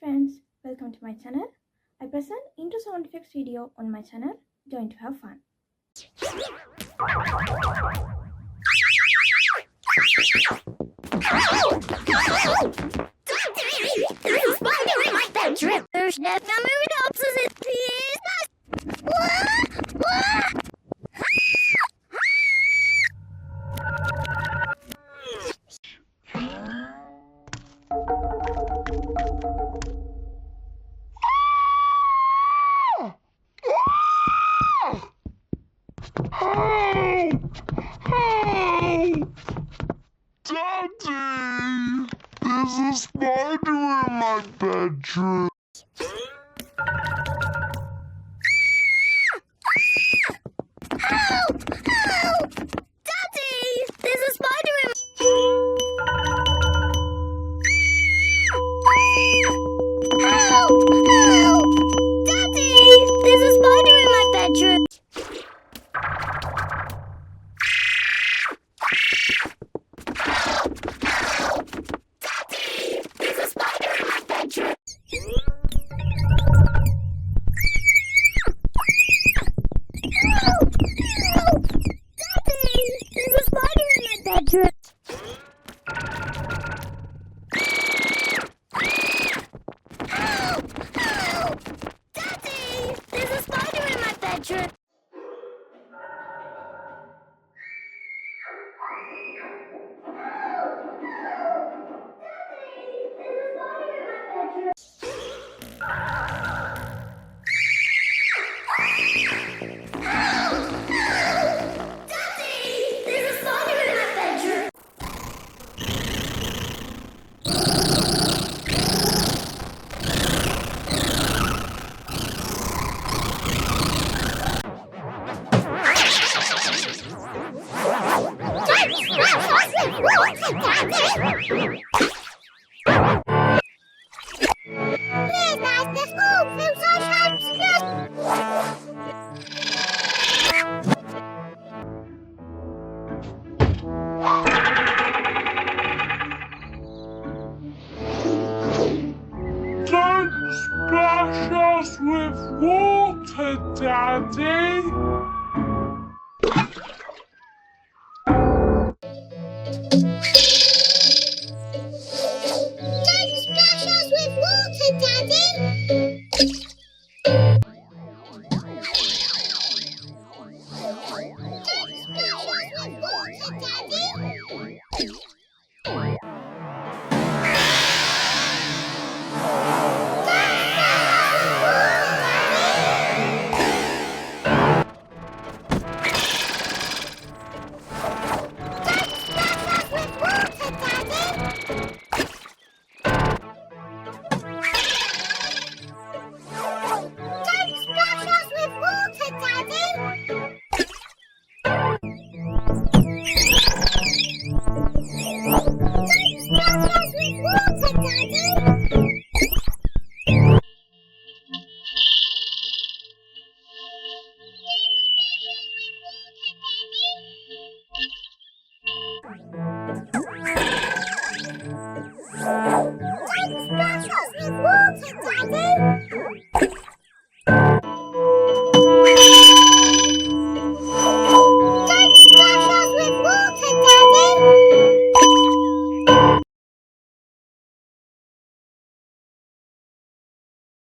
friends, welcome to my channel. I present into sound effects video on my channel. Join to have fun. There's a spider in my bedroom. There's no moving opposite. Please. What? Help! Help! Daddy! There's a spider in my bedroom. Help! Help! Daddy! There's a spider in Help! Help! Daddy! There's a spider in my bedroom. Daddy! There's a spider in my bedroom. Help! Help! Daddy! There's a spider in my bedroom. Help! Help! Daddy! There's a spider in my bedroom. Daddy! There's a spider in my bedroom. Here's nice to school. Feels so Don't splash us with water, Daddy! Don't splash us with water, Daddy!